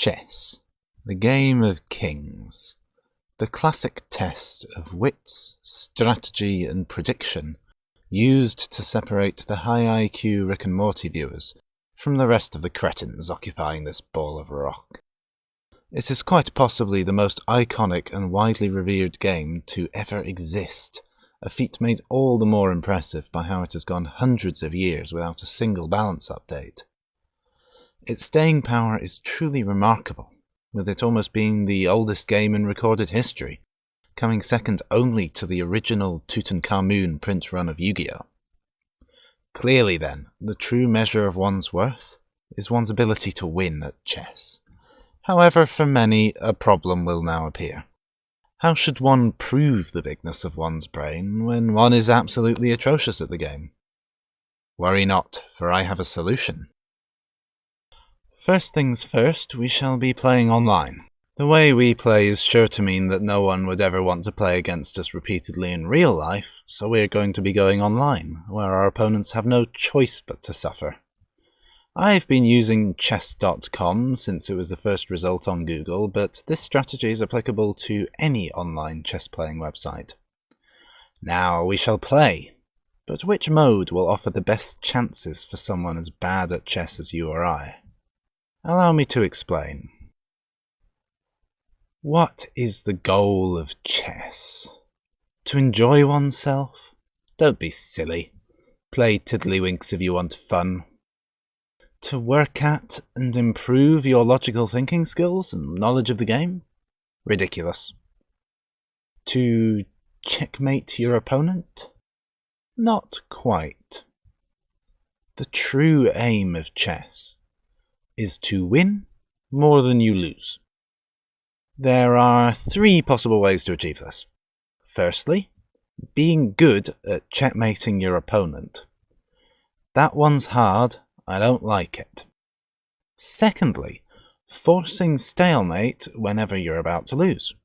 Chess, the game of kings. The classic test of wits, strategy and prediction used to separate the high IQ Rick and Morty viewers from the rest of the cretins occupying this ball of rock. It is quite possibly the most iconic and widely revered game to ever exist, a feat made all the more impressive by how it has gone hundreds of years without a single balance update. Its staying power is truly remarkable, with it almost being the oldest game in recorded history, coming second only to the original Tutankhamun print run of Yu-Gi-Oh! Clearly then, the true measure of one's worth is one's ability to win at chess. However, for many, a problem will now appear. How should one prove the bigness of one's brain when one is absolutely atrocious at the game? Worry not, for I have a solution. First things first, we shall be playing online. The way we play is sure to mean that no one would ever want to play against us repeatedly in real life, so we're going to be going online, where our opponents have no choice but to suffer. I've been using chess.com since it was the first result on Google, but this strategy is applicable to any online chess-playing website. Now we shall play, but which mode will offer the best chances for someone as bad at chess as you or I? Allow me to explain. What is the goal of chess? To enjoy oneself? Don't be silly. Play tiddlywinks if you want fun. To work at and improve your logical thinking skills and knowledge of the game? Ridiculous. To checkmate your opponent? Not quite. The true aim of chess is to win more than you lose. There are 3 possible ways to achieve this. Firstly, being good at checkmating your opponent. That one's hard, I don't like it. Secondly, forcing stalemate whenever you're about to lose.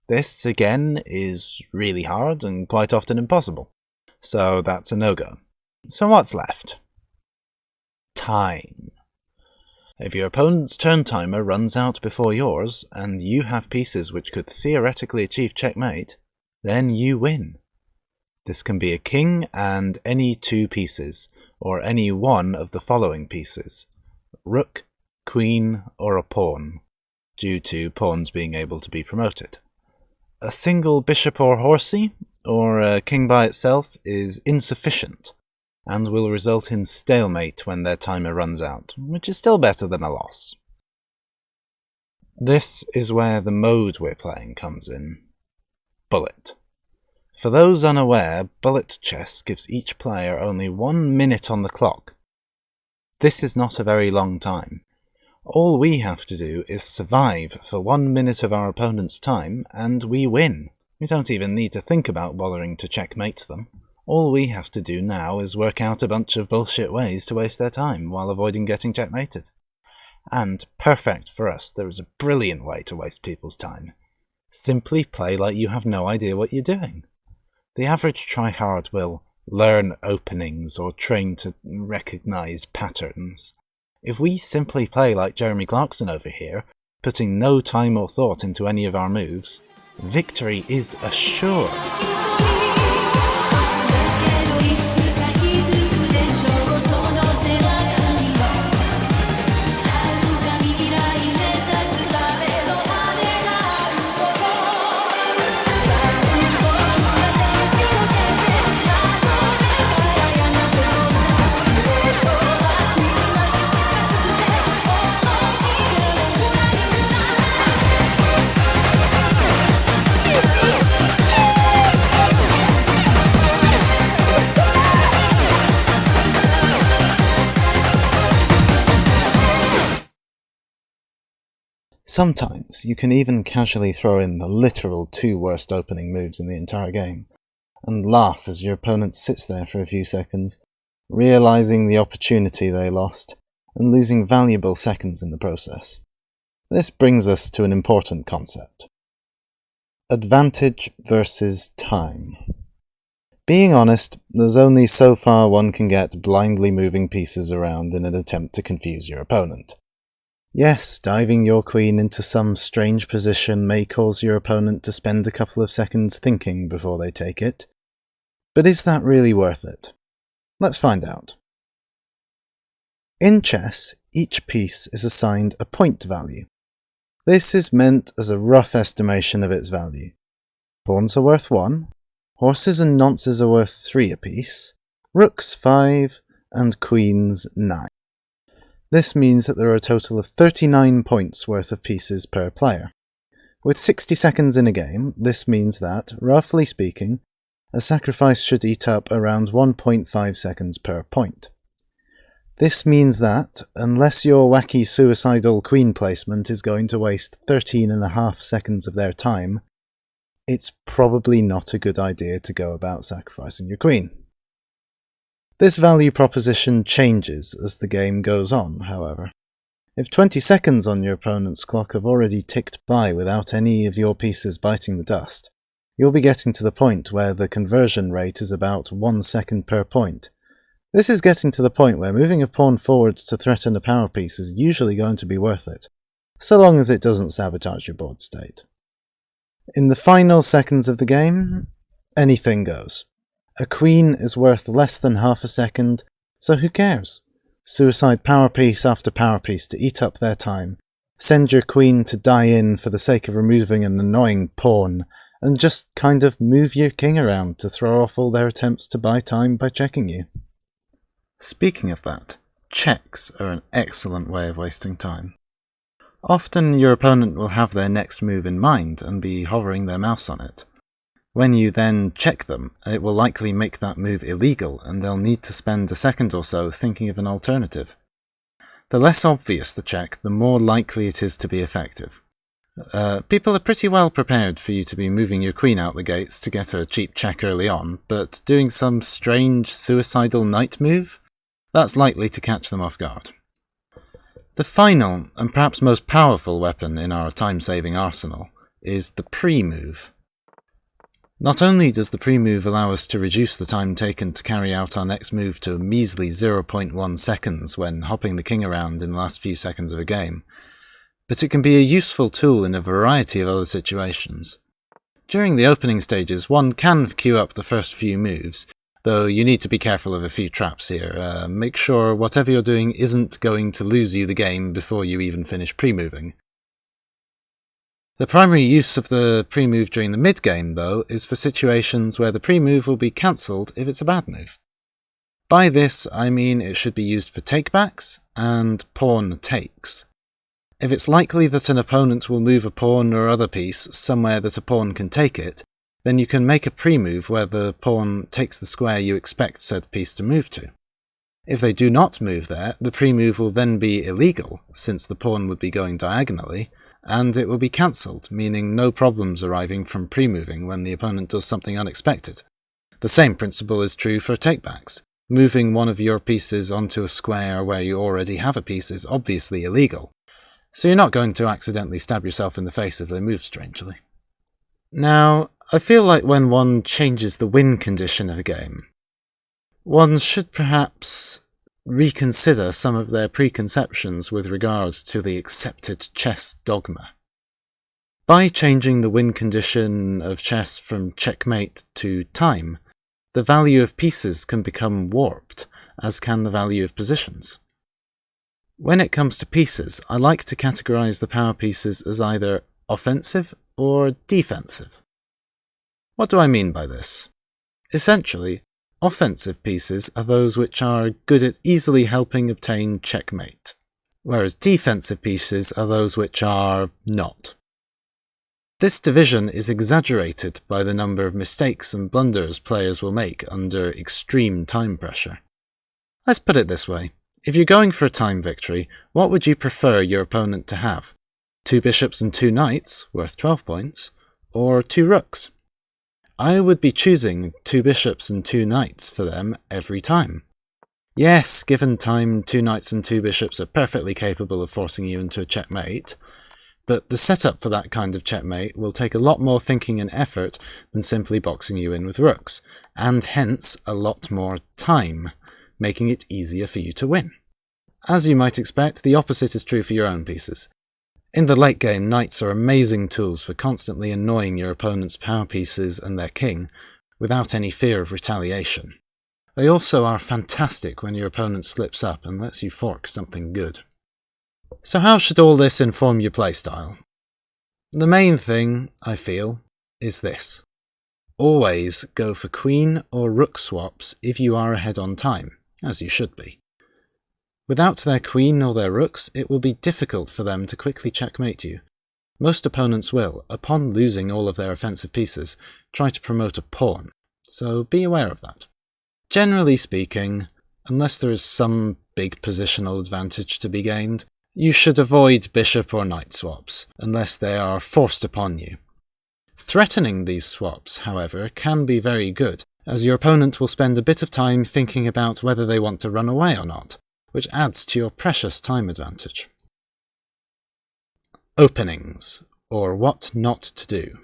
This, again, is really hard and quite often impossible, so that's a no-go. So what's left? Time. If your opponent's turn timer runs out before yours, and you have pieces which could theoretically achieve checkmate, then you win. This can be a king and any 2 pieces, or any one of the following pieces: rook, queen, or a pawn, due to pawns being able to be promoted. A single bishop or horsey, or a king by itself, is insufficient, and will result in stalemate when their timer runs out, which is still better than a loss. This is where the mode we're playing comes in. Bullet. For those unaware, bullet chess gives each player only 1 minute on the clock. This is not a very long time. All we have to do is survive for 1 minute of our opponent's time, and we win. We don't even need to think about bothering to checkmate them. All we have to do now is work out a bunch of bullshit ways to waste their time while avoiding getting checkmated. And, perfect for us, there is a brilliant way to waste people's time. Simply play like you have no idea what you're doing. The average tryhard will learn openings or train to recognize patterns. If we simply play like Jeremy Clarkson over here, putting no time or thought into any of our moves, victory is assured. Sometimes you can even casually throw in the literal 2 worst opening moves in the entire game, and laugh as your opponent sits there for a few seconds, realizing the opportunity they lost, and losing valuable seconds in the process. This brings us to an important concept. Advantage versus time. Being honest, there's only so far one can get blindly moving pieces around in an attempt to confuse your opponent. Yes, diving your queen into some strange position may cause your opponent to spend a couple of seconds thinking before they take it. But is that really worth it? Let's find out. In chess, each piece is assigned a point value. This is meant as a rough estimation of its value. Pawns are worth 1, horses and nonces are worth 3 apiece, rooks 5, and queens 9. This means that there are a total of 39 points worth of pieces per player. With 60 seconds in a game, this means that, roughly speaking, a sacrifice should eat up around 1.5 seconds per point. This means that, unless your wacky suicidal queen placement is going to waste 13.5 seconds of their time, it's probably not a good idea to go about sacrificing your queen. This value proposition changes as the game goes on, however. If 20 seconds on your opponent's clock have already ticked by without any of your pieces biting the dust, you'll be getting to the point where the conversion rate is about 1 second per point. This is getting to the point where moving a pawn forwards to threaten a power piece is usually going to be worth it, so long as it doesn't sabotage your board state. In the final seconds of the game, anything goes. A queen is worth less than half a second, so who cares? Suicide power piece after power piece to eat up their time. Send your queen to die in for the sake of removing an annoying pawn, and just kind of move your king around to throw off all their attempts to buy time by checking you. Speaking of that, checks are an excellent way of wasting time. Often your opponent will have their next move in mind and be hovering their mouse on it. When you then check them, it will likely make that move illegal and they'll need to spend a second or so thinking of an alternative. The less obvious the check, the more likely it is to be effective. People are pretty well prepared for you to be moving your queen out the gates to get a cheap check early on, but doing some strange suicidal knight move? That's likely to catch them off guard. The final, and perhaps most powerful weapon in our time-saving arsenal, is the pre-move. Not only does the pre-move allow us to reduce the time taken to carry out our next move to a measly 0.1 seconds when hopping the king around in the last few seconds of a game, but it can be a useful tool in a variety of other situations. During the opening stages, one can queue up the first few moves, though you need to be careful of a few traps here. Make sure whatever you're doing isn't going to lose you the game before you even finish pre-moving. The primary use of the pre-move during the mid-game, though, is for situations where the pre-move will be cancelled if it's a bad move. By this, I mean it should be used for takebacks and pawn takes. If it's likely that an opponent will move a pawn or other piece somewhere that a pawn can take it, then you can make a pre-move where the pawn takes the square you expect said piece to move to. If they do not move there, the pre-move will then be illegal, since the pawn would be going diagonally, and it will be cancelled, meaning no problems arising from pre-moving when the opponent does something unexpected. The same principle is true for takebacks. Moving one of your pieces onto a square where you already have a piece is obviously illegal, so you're not going to accidentally stab yourself in the face if they move strangely. Now, I feel like when one changes the win condition of a game, one should perhaps reconsider some of their preconceptions with regard to the accepted chess dogma. By changing the win condition of chess from checkmate to time, the value of pieces can become warped, as can the value of positions. When it comes to pieces, I like to categorize the power pieces as either offensive or defensive. What do I mean by this? Essentially, offensive pieces are those which are good at easily helping obtain checkmate, whereas defensive pieces are those which are not. This division is exaggerated by the number of mistakes and blunders players will make under extreme time pressure. Let's put it this way. If you're going for a time victory, what would you prefer your opponent to have? 2 bishops and 2 knights, worth 12 points, or 2 rooks? I would be choosing 2 bishops and 2 knights for them every time. Yes, given time, 2 knights and 2 bishops are perfectly capable of forcing you into a checkmate, but the setup for that kind of checkmate will take a lot more thinking and effort than simply boxing you in with rooks, and hence a lot more time, making it easier for you to win. As you might expect, the opposite is true for your own pieces. In the late game, knights are amazing tools for constantly annoying your opponent's power pieces and their king, without any fear of retaliation. They also are fantastic when your opponent slips up and lets you fork something good. So how should all this inform your playstyle? The main thing, I feel, is this. Always go for queen or rook swaps if you are ahead on time, as you should be. Without their queen or their rooks, it will be difficult for them to quickly checkmate you. Most opponents will, upon losing all of their offensive pieces, try to promote a pawn, so be aware of that. Generally speaking, unless there is some big positional advantage to be gained, you should avoid bishop or knight swaps, unless they are forced upon you. Threatening these swaps, however, can be very good, as your opponent will spend a bit of time thinking about whether they want to run away or not, which adds to your precious time advantage. Openings, or what not to do.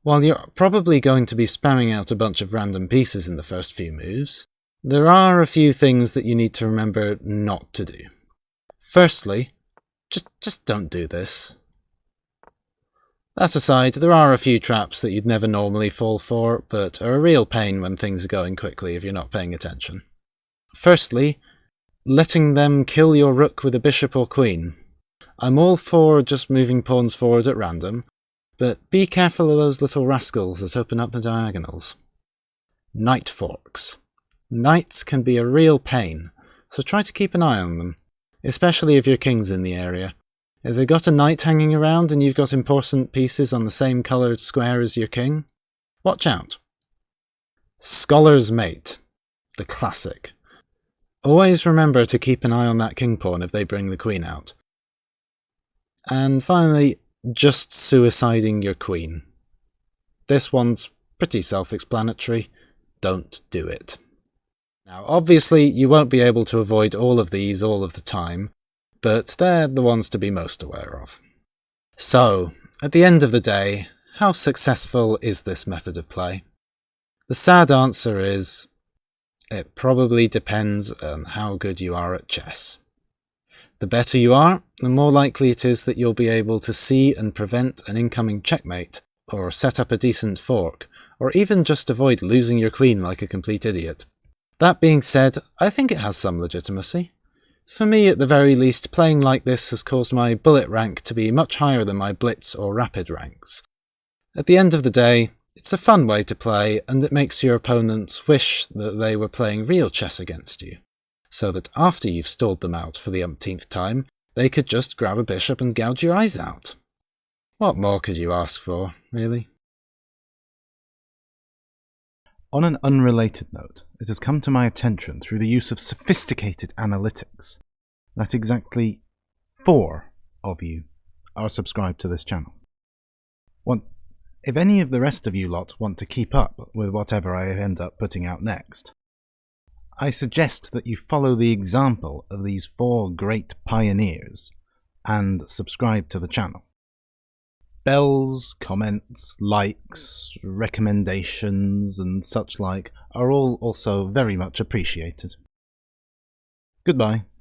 While you're probably going to be spamming out a bunch of random pieces in the first few moves, there are a few things that you need to remember not to do. Firstly, just don't do this. That aside, there are a few traps that you'd never normally fall for, but are a real pain when things are going quickly if you're not paying attention. Firstly, letting them kill your rook with a bishop or queen. I'm all for just moving pawns forward at random, but be careful of those little rascals that open up the diagonals. Knight forks. Knights can be a real pain, so try to keep an eye on them, especially if your king's in the area. If they've got a knight hanging around and you've got important pieces on the same coloured square as your king, watch out. Scholar's Mate. The classic. Always remember to keep an eye on that king pawn if they bring the queen out. And finally, just suiciding your queen. This one's pretty self-explanatory. Don't do it. Now, obviously, you won't be able to avoid all of these all of the time, but they're the ones to be most aware of. So, at the end of the day, how successful is this method of play? The sad answer is, it probably depends on how good you are at chess. The better you are, the more likely it is that you'll be able to see and prevent an incoming checkmate, or set up a decent fork, or even just avoid losing your queen like a complete idiot. That being said, I think it has some legitimacy. For me, at the very least, playing like this has caused my bullet rank to be much higher than my blitz or rapid ranks. At the end of the day, it's a fun way to play, and it makes your opponents wish that they were playing real chess against you, so that after you've stalled them out for the umpteenth time, they could just grab a bishop and gouge your eyes out. What more could you ask for, really? On an unrelated note, it has come to my attention through the use of sophisticated analytics that exactly 4 of you are subscribed to this channel. If any of the rest of you lot want to keep up with whatever I end up putting out next, I suggest that you follow the example of these 4 great pioneers and subscribe to the channel. Bells, comments, likes, recommendations, and such like are all also very much appreciated. Goodbye.